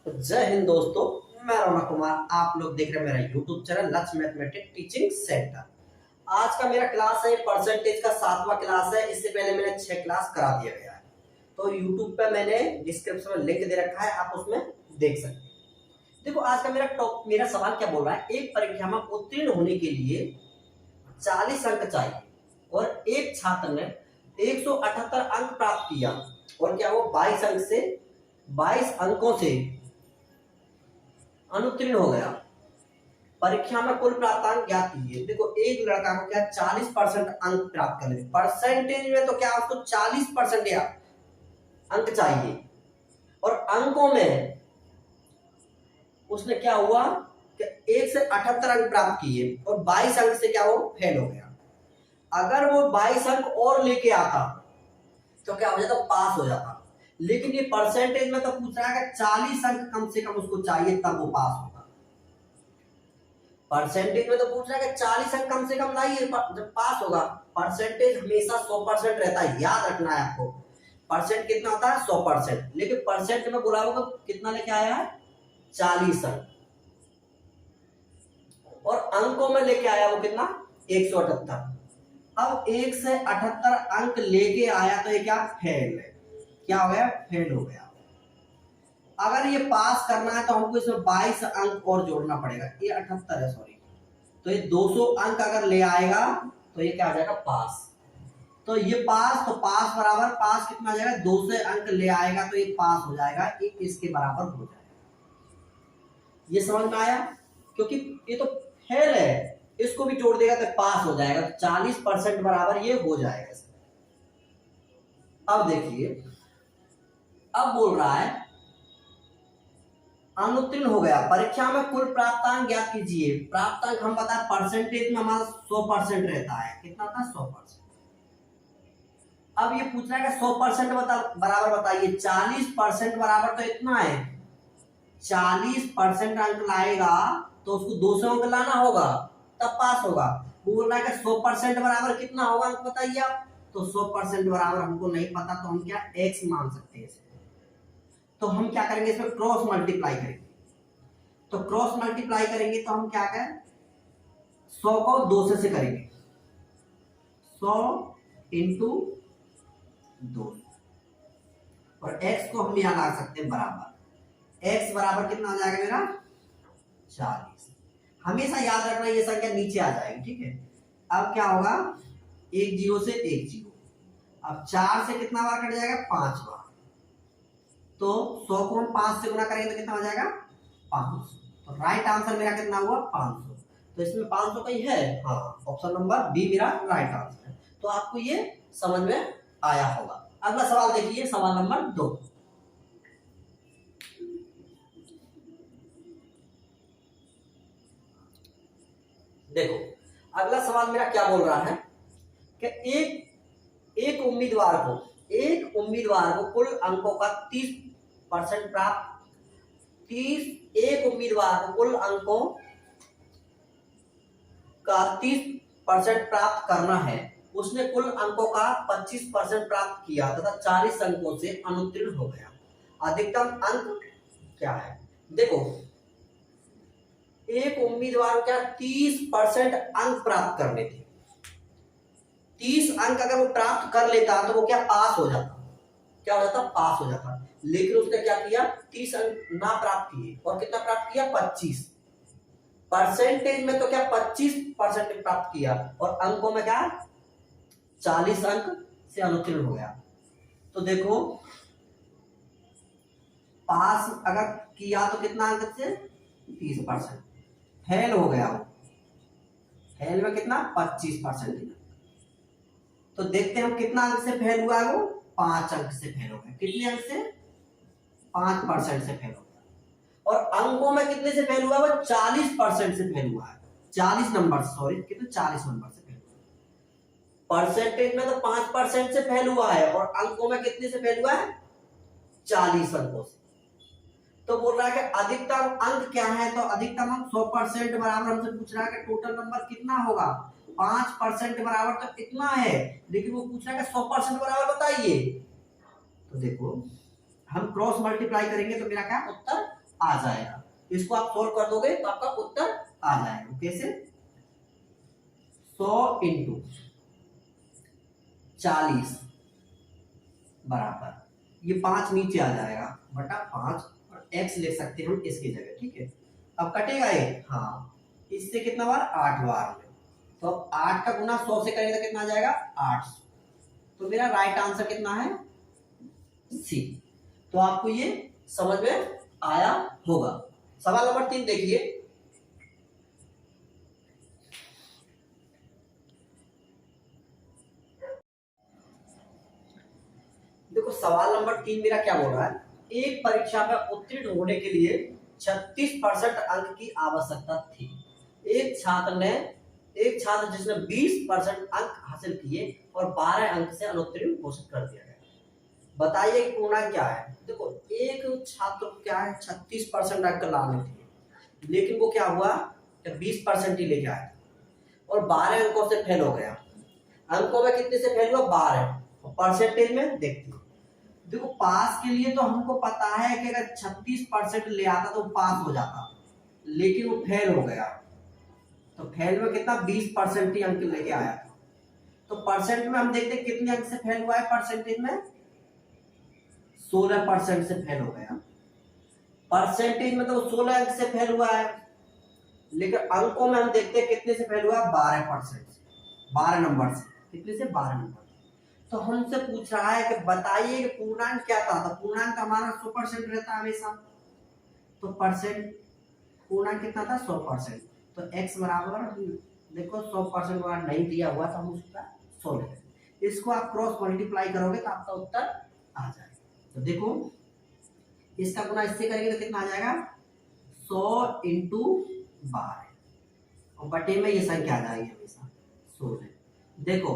जय हिंद दोस्तों, मैं रौनक कुमार। आप लोग देख रहे हैं मेरा यूट्यूब चैनल लक्ष्य मैथमेटिक्स टीचिंग सेंटर। आज का मेरा क्लास है परसेंटेज का 7वां क्लास है। इससे पहले मैंने 6 क्लास करा दिया गया है, तो यूट्यूब पे मैंने डिस्क्रिप्शन में लिंक दे रखा है, आप उसमें देख सकते हैं। देखो आज का मेरा सवाल क्या बोल रहा है। एक परीक्षा में उत्तीर्ण होने के लिए 40 अंक चाहिए और एक छात्र ने 178 अंक प्राप्त किया और क्या वो 22 अंकों से अनुत्तीर्ण हो गया। परीक्षा में कुल प्राप्तांक ज्ञात कीजिए। देखो एक लड़का को क्या 40% अंक प्राप्त करने थे, परसेंटेज में तो क्या उसको 40% अंक चाहिए और अंकों में उसने क्या हुआ कि 1 से 78 अंक प्राप्त किए और 22 अंक से क्या वो फेल हो गया। अगर वो 22 अंक और लेके आता तो क्या हो जाता, पास हो जाता। लेकिन ये परसेंटेज में तो पूछ रहा है कि 40 अंक कम से कम उसको चाहिए तब वो पास होगा। परसेंटेज में तो पूछ रहा है कि 40 अंक कम से कम लाइए जब पास होगा। परसेंटेज हमेशा 100% रहता है, याद रखना है आपको। परसेंट कितना होता है 100%, लेकिन परसेंट में बोला होगा कितना लेके आया है 40 अंक और अंकों में लेके आया वो कितना 178। अब 1 से 78 अंक लेके आया तो ये क्या फेल है, क्या हो गया फेल हो गया। अगर ये पास करना है तो हमको इसमें 22 अंक और जोड़ना पड़ेगा। ये 78 है सॉरी, तो ये 200 अंक अगर ले आएगा तो ये क्या आ जाएगा पास। तो ये पास, तो पास बराबर पास कितना आ जाएगा 200 अंक ले आएगा तो ये पास हो जाएगा, ये इसके बराबर हो जाएगा। ये समझ में आया, क्योंकि ये तो फेल है, इसको भी जोड़ देगा तो पास हो जाएगा। 40% बराबर ये हो जाएगा। अब देखिए, अब बोल रहा है अनुत्तीर्ण हो गया। परीक्षा में कुल प्राप्तांक ज्ञात कीजिए। प्राप्तांक हम बता परसेंटेज में हमारा 100% रहता है, कितना था 100%। अब ये पूछ रहा है कि 100% बराबर बताइए। 40% बराबर तो इतना है, 40% अंक लाएगा तो उसको 200 अंक लाना होगा तब पास होगा। बोल रहा है कि 100% बराबर कितना होगा अंक बताइए आप। तो 100% बराबर हमको नहीं पता, तो हम क्या x मान सकते हैं। तो हम क्या करेंगे, इसमें क्रॉस मल्टीप्लाई करेंगे। तो क्रॉस मल्टीप्लाई करेंगे तो हम क्या करें, 100 को 2 से करेंगे, 100 इंटू 2 और x को हम यहां ला सकते हैं बराबर। x बराबर कितना आ जाएगा मेरा 40। हमेशा याद रखना ये संख्या नीचे आ जाएगी, ठीक है। अब क्या होगा, एक जीरो से एक जीरो। अब 4 से कितना बार कट जाएगा 5 बार। तो 100 को हम 5 से गुना करेंगे तो कितना हो जाएगा 500। तो राइट आंसर मेरा कितना हुआ 500। तो इसमें 500 कहीं है, हाँ, ऑप्शन नंबर बी मेरा राइट आंसर है। तो आपको ये समझ में आया होगा। अगला सवाल देखिए, सवाल नंबर 2। देखो अगला सवाल मेरा क्या बोल रहा है कि एक उम्मीदवार को कुल अंकों का 30% प्राप्त 30 एक उम्मीदवार को कुल अंकों का 30% प्राप्त करना है। उसने कुल अंकों का 25% प्राप्त किया तथा 40 अंकों से अनुत्तीर्ण हो गया। अधिकतम अंक क्या है। देखो एक उम्मीदवार को क्या 30% अंक प्राप्त करने थे। 30 अंक अगर वो प्राप्त कर लेता तो वो क्या पास हो जाता, क्या हो जाता पास हो जाता। लेकिन उसने क्या किया 30 अंक ना प्राप्त किए और कितना प्राप्त किया 25। परसेंटेज में तो क्या 25% प्राप्त किया और अंकों में क्या 40 अंक से अनुत्तीर्ण हो गया। तो देखो पास अगर किया तो कितना अंक से 30%, फेल हो गया वो, फेल में कितना 25%। तो देखते हैं हम कितना अंक से फेल हुआ है वो 5 अंक से फेल हो गया। कितने अंक से 5% से फेल हो गया। और अंकों में कितने से फेल हुआ है वो 40% से फेल हुआ है। 40 नंबर सॉरी कितने 40 नंबर से फेल हुआ। परसेंटेज में तो 5% से फेल हुआ है और अंकों में कितने से फेल हुआ है 40 अंकों से। तो बोल रहा है कि अधिकतम अंक क्या है, तो अधिकतम अंक 100% बराबर हमसे पूछ रहा है कि टोटल नंबर कितना होगा। 5% बराबर तो इतना है, लेकिन वो पूछ रहा है कि 100% बराबर बताइए। तो देखो हम क्रॉस मल्टीप्लाई करेंगे तो मेरा क्या उत्तर आ जाएगा। इसको आप सोल्व कर दोगे तो आपका उत्तर आ जाएगा। कैसे? 100 इंटू 40 बराबर, ये 5 नीचे आ जाएगा बटा 5 और x ले सकते हैं हम इसकी जगह। ठीक है, अब कटेगा ये, हाँ, इससे कितना बार? 8 बार। तो अब 8 का गुना 100 से करेंगे तो कितना आ जाएगा? 800। तो मेरा राइट आंसर कितना है? सी। तो आपको ये समझ में आया होगा। सवाल नंबर 3 देखिए। देखो सवाल नंबर 3 मेरा क्या बोल रहा है, एक परीक्षा में उत्तीर्ण होने के लिए 36% अंक की आवश्यकता थी। एक छात्र जिसने 20% अंक हासिल किए और 12 अंक से अनुत्तीर्ण घोषित कर दिया गया। बताइए कि पूर्णांक क्या है। देखो एक छात्र को क्या है, 36% अंक लाने थे, लेकिन वो क्या हुआ, 20% ही लेके आया और 12 अंकों से फेल हो गया। अंकों में कितने से फेल हुआ? 12। परसेंटेज में देखते हैं। देखो पास के लिए तो हमको पता है कि अगर 36% ले आता तो पास हो जाता, लेकिन वो फेल हो गया। तो फेल में कितना? 20% ही अंक लेके आया था। तो परसेंट में हम देखते हैं कितने अंक से फेल हुआ है। परसेंटेज में 16% से फेल हो गया। परसेंटेज में तो 16 अंक से फेल हुआ है, लेकिन अंकों में हम देखते हैं कितने से फेल हुआ? 12% से, 12 नंबर से। कितने से? 12 नंबर। तो हमसे पूछ रहा है कि बताइए कि पूर्णांक क्या था। तो पूर्णांक हमारा 100% रहता है हमेशा। तो परसेंट पूर्णांक कितना था? 100%। तो x बराबर, देखो 100% बराबर नहीं दिया हुआ तो हम उसका 100 लेंगे। इसको आप क्रॉस मल्टीप्लाई करोगे तो आपका उत्तर आ जाएगा। तो देखो इसका गुना इससे करेंगे तो कितना आ जाएगा? 100 इंटू 12 और बटे में ये संख्या आ जाएगी हमेशा 16। देखो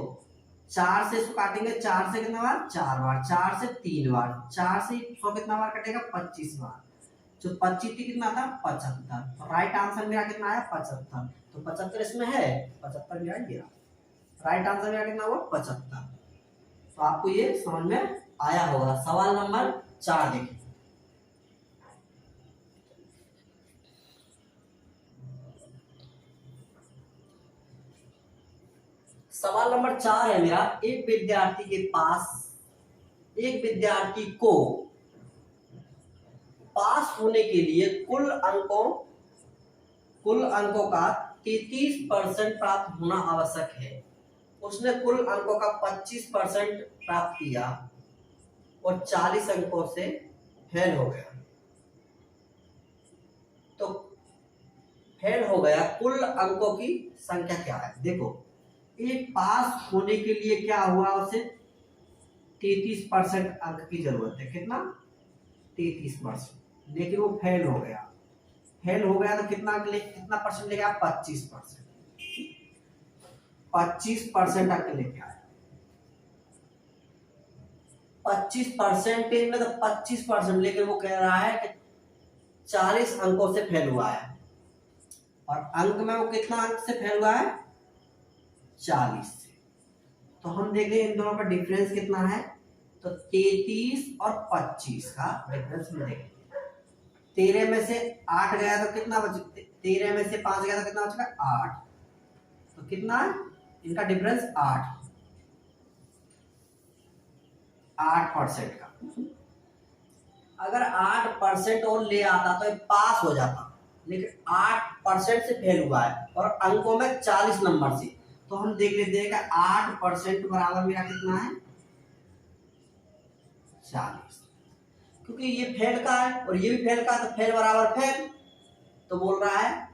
4 से इसको काटेंगे, 4 से कितना बार? 4 बार, 4 से 3 बार, 4 से 100 कितना बार कटेगा? 25 बार। जो 25 कितना था? 75। तो राइट आंसर मेरा कितना आया? 75। तो 75 इसमें है, 75 मेरा गया। राइट आंसर मेरा कितना हुआ? 75। तो आपको ये समझ में आया होगा। सवाल नंबर 4 देखिए। सवाल नंबर 4 है मेरा, एक विद्यार्थी को पास होने के लिए कुल अंकों का 33% प्राप्त होना आवश्यक है। उसने कुल अंकों का 25% प्राप्त किया और 40 अंकों से फेल हो गया। तो फेल हो गया, कुल अंकों की संख्या क्या है? देखो एक पास होने के लिए क्या हुआ, उसे 33% अंक की जरूरत है। कितना? 33%। लेकिन वो फेल हो गया। फेल हो गया तो कितना परसेंट लेके आया? 25%। 25% अंक लेके आया। 25% में तो 25%, लेकिन वो कह रहा है कि 40 अंकों से फेल हुआ है। और अंक में वो कितना अंक से फेल हुआ है? 40 से। तो हम देख रहे हैं इन दोनों का डिफरेंस कितना है। तो 33 और 25 का डिफरेंस हम देखेंगे। 13 में से 8 गया तो कितना बच, 13 में से 5 गया तो कितना बचेगा? 8। तो कितना है इनका डिफरेंस? 8% का। अगर 8% और ले आता तो पास हो जाता, लेकिन 8% से फेल हुआ है और अंकों में 40 नंबर से। तो हम देख लेते हैं कि 8% बराबर मेरा कितना है? 40। क्योंकि ये फेल का है और ये भी फेल का है, तो फेल बराबर फेल। तो बोल रहा है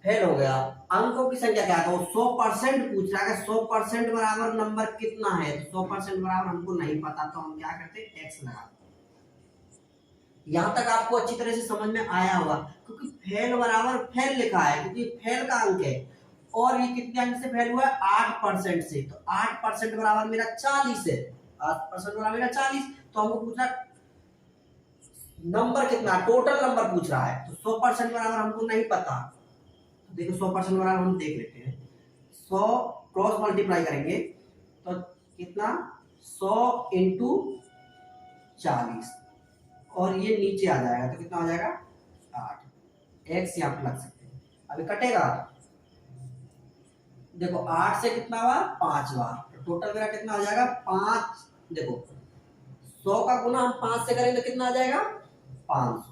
फेल हो गया। अंकों की संख्या क्या है? तो 100% पूछ रहा है। 100% बराबर नंबर कितना है? 100% बराबर हमको नहीं पता, तो हम क्या करते हैं? एक्स लगाते। यहां तक आपको अच्छी तरह से समझ में आया होगा, क्योंकि फेल बराबर फेल लिखा है, क्योंकि फेल का अंक है। और ये कितने अंक से फेल हुआ है? 8% से। तो 8% बराबर मेरा 40 है। 8% बराबर मेरा 40। तो हमको पूछा नंबर कितना, टोटल नंबर पूछ रहा है। तो 100% बराबर हमको नहीं पता। तो देखो 100% बराबर हम देख लेते हैं। 100 क्रॉस मल्टीप्लाई करेंगे तो कितना? 100 इंटू 40 और ये नीचे आ जाएगा तो कितना हो जाएगा 8। एक्स यहाँ पे लग सकते हैं। अभी कटेगा, देखो 8 से कितना हुआ 5 बार, तो टोटल मेरा कितना हो जाएगा 5। देखो 100 का गुना हम 5 से करेंगे तो कितना आ जाएगा 500।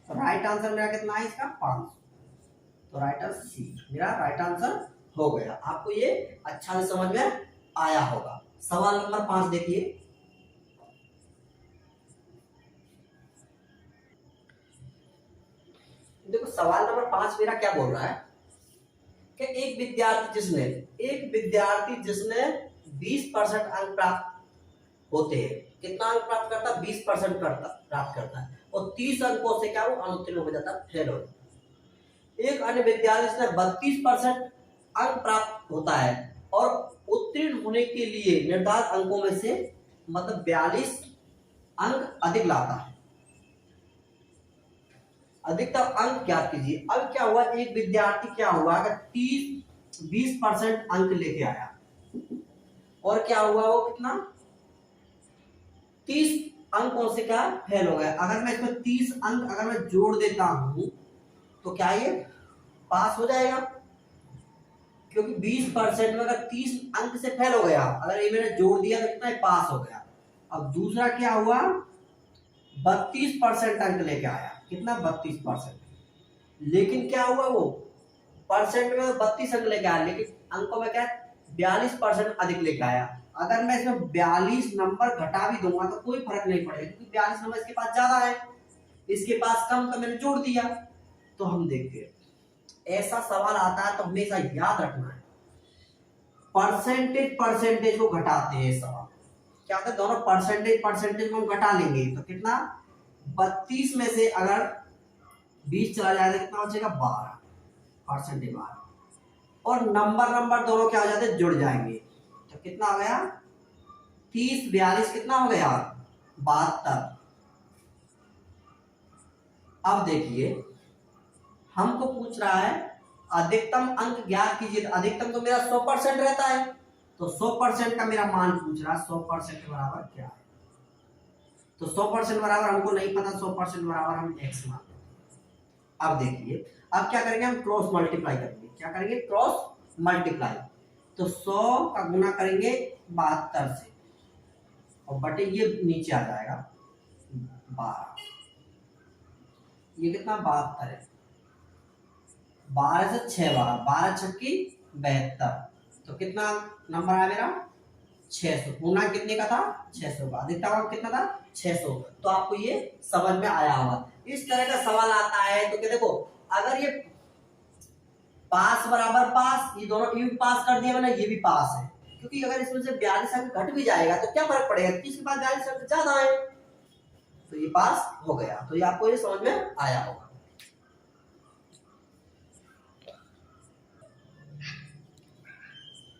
तो राइट आंसर मेरा कितना है इसका 500। तो राइट आंसर सी मेरा राइट आंसर हो गया। आपको ये अच्छा से समझ में आया होगा। सवाल नंबर 5 देखिए। देखो सवाल नंबर 5 मेरा क्या बोल रहा है कि एक विद्यार्थी जिसने 20% अंक प्राप्त होते हैं, कितना अंक प्राप्त करता है 20% प्राप्त करता है, और 30 अंकों से क्या वो अनुत्तीर्ण हो जाता है, फेल हो जाता है। एक अन्य विद्यार्थी जिसने 32% अंक प्राप्त होता है और उत्तीर्ण होने के लिए निर्धारित अंकों में से मतलब 42 अंक अधिक लाता है। अधिकतम अंक ज्ञात कीजिए। अब क्या हुआ, एक विद्यार्थी क्या हुआ अगर 20% अंक लेके आया और क्या हुआ वो कितना 30 अंकों से क्या फेल हो गया। अगर मैं इसमें 30 अंक अगर मैं जोड़ देता हूं तो क्या ये पास हो जाएगा, क्योंकि 20% में अगर 30 अंक से फेल हो गया, अगर ये मैंने जोड़ दिया तो कितना पास हो गया। अब दूसरा क्या हुआ 32% अंक लेके आया, कितना 32%, लेकिन क्या हुआ वो परसेंट में 32 अंक लेके आया, लेकिन अंकों में क्या 42% अधिक लेके आया। अगर मैं इसमें 42 नंबर घटा भी दूंगा तो कोई फर्क नहीं पड़ेगा, क्योंकि 42 नंबर इसके पास ज्यादा है, इसके पास कम, तो मैंने जोड़ दिया। तो हम देखते हैं ऐसा सवाल आता है तो हमेशा याद रखना है परसेंटेज को घटाते हैं सवाल। क्या होता है दोनों परसेंटेज को हम घटा लेंगे तो कितना 32 में से अगर 20 चला जाएगा तो कितना बचेगा 12%, और नंबर दोनों क्या हो जाते हैं जुड़ जाएंगे तो कितना हो गया 30 42 कितना हो गया 72। अब देखिए हमको पूछ रहा है अधिकतम अंक ज्ञात कीजिए। अधिकतम तो मेरा 100% रहता है, तो 100% का मेरा मान पूछ रहा है 100% बराबर क्या है। तो 100% बराबर हमको नहीं पता, 100% बराबर हम x मान लेते हैं। अब देखिए अब क्या करेंगे हम क्रॉस मल्टीप्लाई करेंगे। क्या करेंगे क्रॉस मल्टीप्लाई। तो 100 का गुना करेंगे 72 से और बटे ये नीचे आ जाएगा 12, ये कितना 72 है, 12 से 6 12 छक्की 72, तो कितना नंबर आया मेरा 600। पूर्णांक कितने का था 600 का, अधिकतम अंक कितना था 600। तो आपको ये समझ में आया होगा। इस तरह का सवाल आता है तो क्या देखो अगर ये पास बराबर पास, ये दोनों ये भी पास कर दिया मैंने, ये भी पास है, क्योंकि अगर इसमें से 42 अंक घट भी जाएगा तो क्या फर्क पड़ेगा, 30 के बाद 42 अंक ज्यादा है, तो ये पास हो गया। तो ये आपको ये समझ में आया होगा।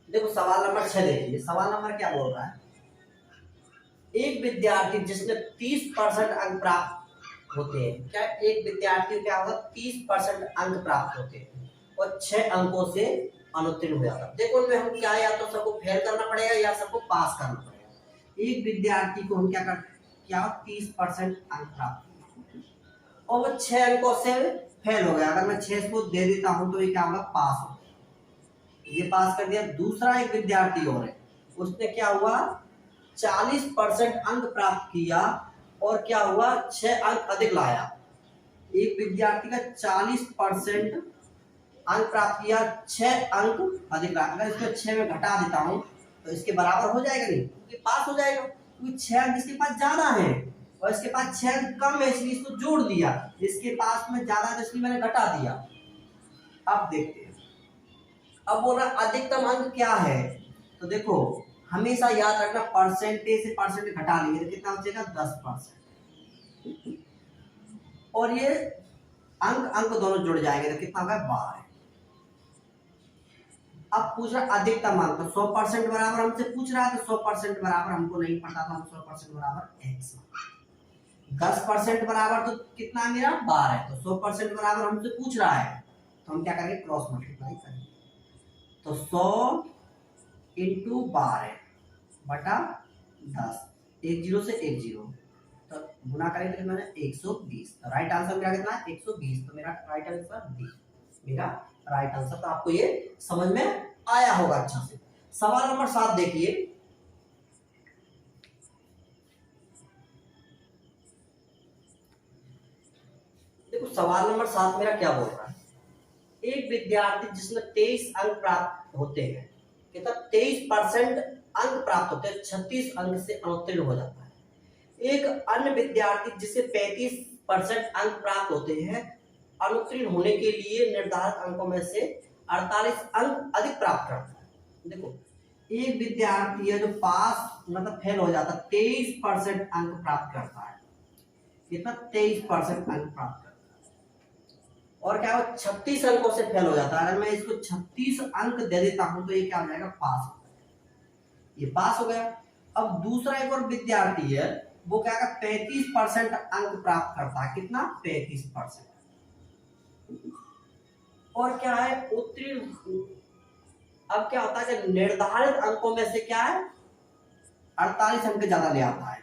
देखो सवाल नंबर 6 देखिए। सवाल नंबर क्या बोल रहा है, एक विद्यार्थी जिसने 30% अंक प्राप्त होते हैं, क्या एक विद्यार्थी क्या होगा 30% अंक प्राप्त होते हैं और 6 अंकों से अनुत्तीर्ण हो जाता है। देखो उनमें हम क्या या तो सबको फेल करना पड़ेगा या सबको पास करना पड़ेगा। एक विद्यार्थी को हम क्या कर क्या 30% अंक प्राप्त और वो 6 अंकों से फेल हो गया। अगर मैं 6 को दे देता हूं तो ये क्या होगा पास हो, ये पास कर दिया। दूसरा एक विद्यार्थी और है, उसने क्या हुआ 40% अंक प्राप्त किया और क्या हुआ 6 अंक अधिक लाया। एक विद्यार्थी का 40% अंक प्राप्त किया, 6 अंक अधिक लाया। अगर इसमें 6 में घटा देता हूं तो इसके बराबर हो जाएगा नहीं, क्योंकि पास हो जाएगा, क्योंकि 6 अंक इसके पास ज्यादा है और इसके पास 6 अंक कम है, इसलिए इसको जोड़ दिया। इसके पास में ज्यादा है इसलिए मैंने घटा दिया। अब देखते हैं, अब बोल रहा अधिकतम अंक क्या है। तो देखो हमेशा याद रखना परसेंटेज से परसेंट घटा लेंगे तो कितना बचेगा 10%, और ये अंक दोनों जुड़ जाएंगे तो कितना होगा 12। अब पूछ रहा अधिकतम अंक, तो 100% बराबर हमसे पूछ रहा है, तो 100% बराबर हमको नहीं पता, तो हम 100% बराबर x। 10% बराबर तो कितना मेरा 12 है, तो 100% बराबर हमसे पूछ रहा है तो हम क्या करेंगे क्रॉस मल्टीप्लाई करेंगे। तो 100 इंटू 12 बटा 10, 1 0 से 1 0, तो गुना करेंगे तो कितना है 120। तो राइट आंसर मेरा कितना है 120। तो मेरा राइट आंसर डी, मेरा राइट आंसर। तो आपको ये समझ में आया होगा अच्छा से। सवाल नंबर 7 देखिए। देखो सवाल नंबर 7 मेरा क्या बोल रहा है, एक विद्यार्थी जिसमें 23 अंक प्राप्त होते हैं, कितना 23% अंक प्राप्त होते हैं, 36 अंक से अनुत्तीर्ण हो जाता है। एक अन्य विद्यार्थी जिसे 35% अंक प्राप्त होते हैं, अनुत्तीर्ण होने के लिए निर्धारित अंकों में से 48 अंक अधिक प्राप्त करता है। देखो एक विद्यार्थी है जो पास मतलब फेल हो जाता है, 23% अंक प्राप्त करता है, कितना 23% अंक प्राप्त करता है, और क्या हो 36 अंकों से फेल हो जाता है। अगर मैं इसको 36 अंक दे देता हूं तो ये क्या हो जाएगा, पास हो जाएगा, ये पास हो गया। अब दूसरा एक और विद्यार्थी है, वो क्या है 35% अंक प्राप्त करता है, कितना 35%, और क्या है उत्तीर्ण। अब क्या होता है कि निर्धारित अंकों में से क्या है 48 अंक ज्यादा ले आता है,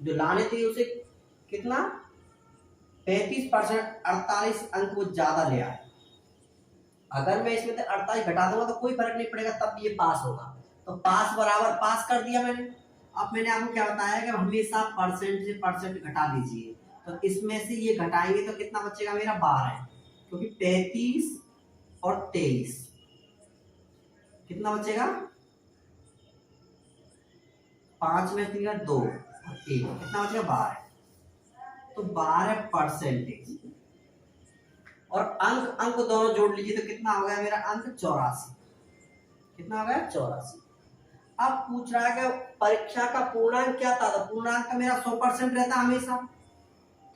जो लाने थे उसे कितना 35%, 48 अंक वो ज्यादा ले आए। अगर मैं इसमें से 48 घटा दूंगा तो कोई फर्क नहीं पड़ेगा, तब ये पास होगा। तो पास बराबर पास कर दिया मैंने। अब मैंने आपको क्या बताया कि हमेशा परसेंट से परसेंट घटा लीजिए, तो इसमें से ये घटाएंगे तो कितना बचेगा मेरा 12, क्योंकि 35 और 23 कितना बचेगा, 5 में 3 2 और 1, कितना बचेगा 12। तो 12%, और अंक अंक दोनों जोड़ लीजिए तो कितना हो गया मेरा अंक 84, कितना हो गया 84। अब पूछ रहा है कि परीक्षा का पूर्णांक क्या था, तो पूर्णांक का मेरा 100% रहता हमेशा,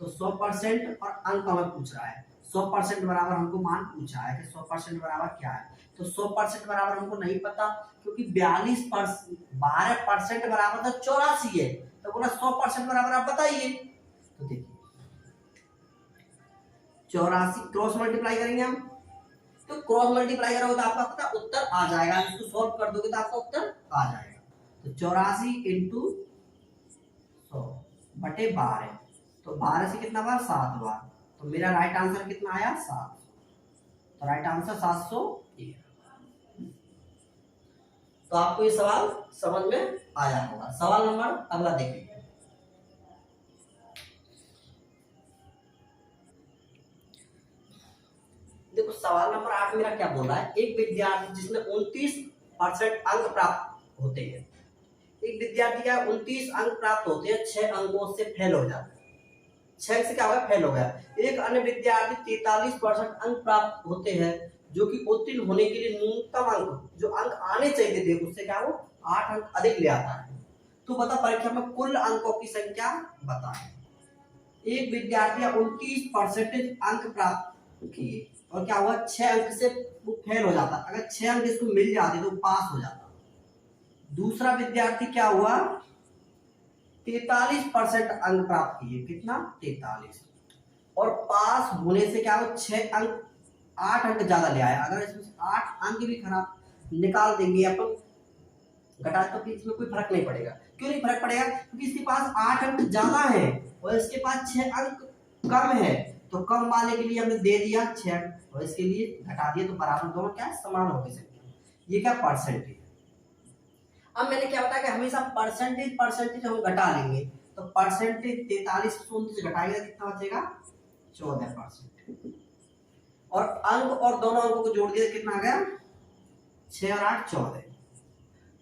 तो 100% और अंक हमें पूछ रहा है। 100% बराबर हमको मान पूछा है कि 100% बराबर क्या है, तो 100% बराबर हमको नहीं पता, क्योंकि 12% बराबर तो 84 है, तो बोला 100% बराबर आप बताइए। तो देखिए 84 क्रॉस मल्टीप्लाई करेंगे हम, तो क्रॉस मल्टीप्लाई करोगे तो आपका पता उत्तर आ जाएगा, इसको सॉल्व कर दोगे तो आपका उत्तर आ जाएगा। तो 84 इंटू 100 बटे 12, तो 12 से कितना बार 7 बार, तो मेरा राइट आंसर कितना आया 700। तो राइट आंसर 713। तो आपको ये सवाल समझ में आया होगा। सवाल नंबर अगला देखिए। देखो सवाल नंबर 8 मेरा क्या बोल रहा है, एक विद्यार्थी जिसमें 29% अंक प्राप्त होते हैं, एक विद्यार्थी का 29 अंक प्राप्त होते हैं, 6 अंकों से फेल हो जाता है, 6 से क्या होगा फेल हो गया। एक अन्य विद्यार्थी 43% अंक प्राप्त होते हैं, जो कि उत्तीर्ण होने के लिए न्यूनतम अंक जो अंक आने चाहिए थे उससे क्या वो 8 अंक अधिक ले आता है। तो बता परीक्षा में कुल अंकों की संख्या बता। एक विद्यार्थी 29% अंक प्राप्त किए और क्या हुआ 6 अंक से वो फेल हो जाता, अगर 6 अंक इसको मिल जाते तो पास हो जाता। दूसरा विद्यार्थी क्या हुआ 43% अंक प्राप्त किए, कितना 43, और पास होने से क्या हो 6 अंक 8 अंक ज्यादा ले आया। अगर इसमें से 8 अंक भी खराब निकाल देंगे अपन घटा तो फिर इसमें कोई फर्क नहीं पड़ेगा। क्यों नहीं फर्क पड़ेगा, क्योंकि इसके पास 8 अंक ज्यादा है और इसके पास 6 अंक कम है, तो कम वाले के लिए हमने दे दिया 6 अंक और इसके लिए घटा दिया, तो बराबर दोनों क्या समान हो गए संख्या। ये क्या परसेंटेज। अब मैंने क्या बताया कि हमेशा परसेंटेज हम घटा लेंगे, तो परसेंटेज 43 से घटाएगा कितना बचेगा 14%, और अंक और दोनों अंकों को जोड़ दिया कितना आ गया 6 और 8 14।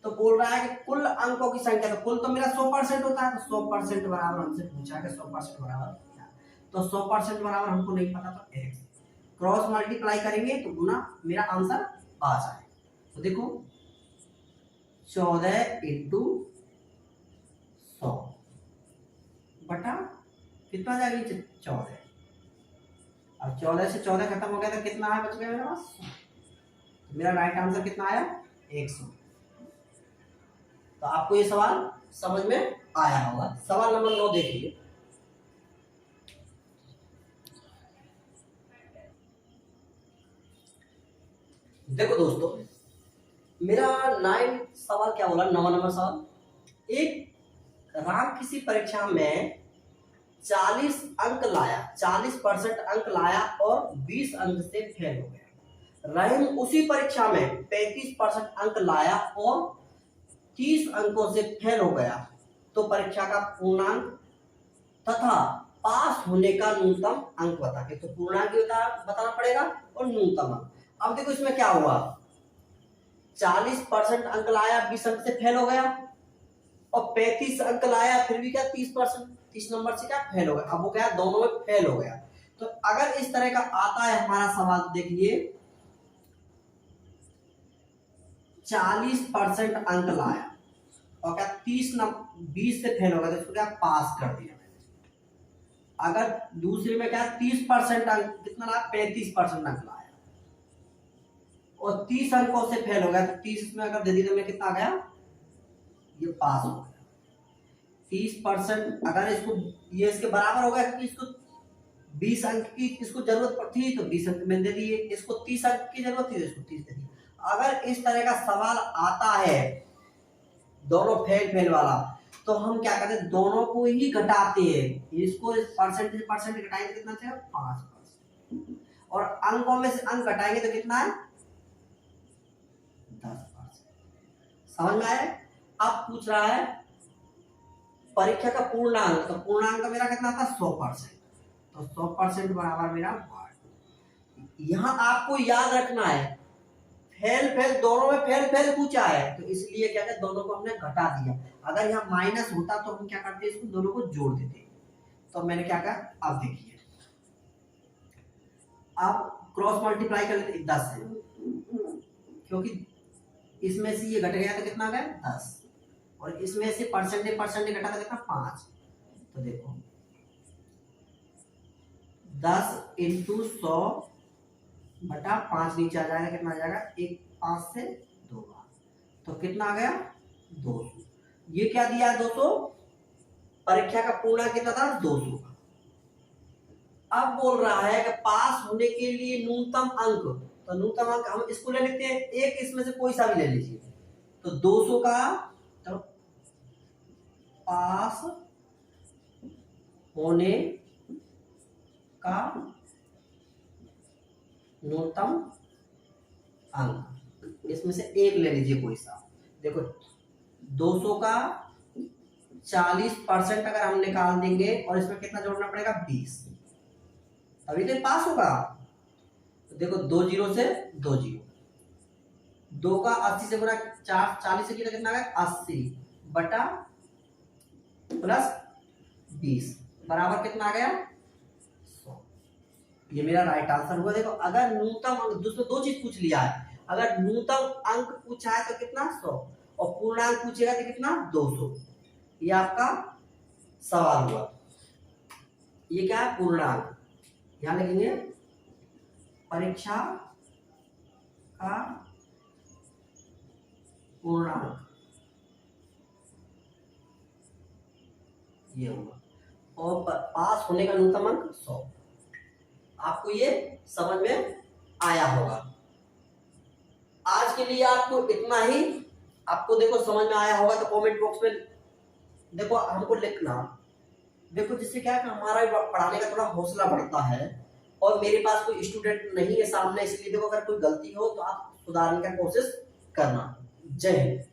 तो बोल रहा है कि कुल अंकों की संख्या, तो कुल तो मेरा 100% होता है, तो 100% बराबर हमसे पूछा है कि 100% बराबर क्या, तो 100% बराबर हमको नहीं पता, तो x क्रॉस मल्टीप्लाई करेंगे तो गुना मेरा आंसर आ जाए। तो देखो 14 इंटू 100 बटा कितना जाएगा 14, अब 14 से 14 खत्म हो गया तो कितना है बच गया मेरे पास, तो मेरा राइट आंसर कितना आया 100। तो आपको ये सवाल समझ में आया होगा। सवाल नंबर 9 देखिए। देखो दोस्तों मेरा 9 सवाल क्या बोला, 9 नंबर सवाल, एक राम किसी परीक्षा में 40 अंक लाया, 40% अंक लाया और 20 अंक से फेल हो गया। रहीम उसी परीक्षा में 35% अंक लाया और 30 अंकों से फेल हो गया, तो परीक्षा का पूर्णांक तथा पास होने का न्यूनतम अंक बता के, तो पूर्णांक बताना पड़ेगा और न्यूनतम अंक। अब देखो इसमें क्या हुआ, 40% अंक लाया 20 अंक से फेल हो गया और 35 अंक लाया फिर भी क्या 30 नंबर से क्या फेल हो गया। अब वो क्या दोनों में फेल हो गया। तो अगर इस तरह का आता है हमारा सवाल, देखिए 40% अंक लाया और क्या 20 से फेल हो गया, तो इसको क्या पास कर दिया। अगर दूसरे में क्या 30% अंक कितना लाया, 35% अंक लाया और 30 अंकों से फेल हो गया, तो 30 में अगर दे दी तो मैं कितना आ गया, ये पास हो गया। 30% अगर इसको ये इसके बराबर होगा क्योंकि इसको 20 अंक की इसको जरूरत पड़ती तो 20 अंक मैंने दे दिए, इसको 30 अंक की जरूरत थी तो इसको 30 दे दी। अगर इस तरह का सवाल आता है दोनों फेल वाला, तो हम क्या करते हैं, दोनों को ही घटाते हैं। इसको परसेंट घटाएंगे कितना चाहिए, 5%, और अंकों में से अंक घटाएंगे तो कितना है, 10%। समझ में आया। अब पूछ रहा है परीक्षा का पूर्णांक, तो पूर्णांक मेरा कितना था 100%, तो 100% बराबर मेरा 8। यहां आपको याद रखना है फेल दोनों में फेल पूछा है, तो इसलिए क्या है दोनों को हमने घटा दिया। अगर यहाँ माइनस होता तो हम क्या करते, इसको दोनों को जोड़ देते। तो मैंने क्या कहा, अब देखिए अब क्रॉस मल्टीप्लाई कर लेते 10 से, क्योंकि इसमें से ये घट गया तो कितना गया 10, और इसमें से परसेंटेज घटा तो कितना 5। तो देखो 10 × 100 बटा 5 नीचे आ जाएगा, कितना आ जाएगा 1 5 से 2 बार, तो कितना आ गया 200। ये क्या दिया 200, परीक्षा का पूर्णांक कितना था 200 का। अब बोल रहा है कि पास होने के लिए न्यूनतम अंक, तो न्यूनतम अंक हम इसको ले लेते हैं, एक इसमें से कोई सा भी ले लीजिए। तो 200 का तो पास होने का न्यूनतम अंक, इसमें से एक ले लीजिए कोई सा। देखो 200 का 40% अगर हम निकाल देंगे और इसमें कितना जोड़ना पड़ेगा 20, तभी तो पास होगा। तो देखो 2 0 से 2 0, 2 का 80 से गुना 40 से कितना है 80 बटा प्लस 20 बराबर कितना आ गया 100। ये मेरा राइट आंसर हुआ। देखो अगर न्यूनतम अंक, दोस्तों दो चीज पूछ लिया है, अगर न्यूनतम अंक पूछा है तो कितना 100 और पूर्णांक पूछेगा तो कितना 200। ये आपका सवाल हुआ। ये क्या है पूर्णांक, यहां लिखेंगे परीक्षा का पूर्णांक, ये हुआ, और पास होने का न्यूनतम अंक 100। आपको ये समझ में आया होगा। आज के लिए आपको इतना ही। आपको देखो समझ में आया होगा तो कमेंट बॉक्स में देखो हमको लिखना। देखो जिससे क्या है कि हमारा पढ़ाने का थोड़ा हौसला बढ़ता है, और मेरे पास कोई स्टूडेंट नहीं है सामने, इसलिए देखो अगर कोई गलती हो तो आप सुधारने का कोशिश करना। जय हिंद।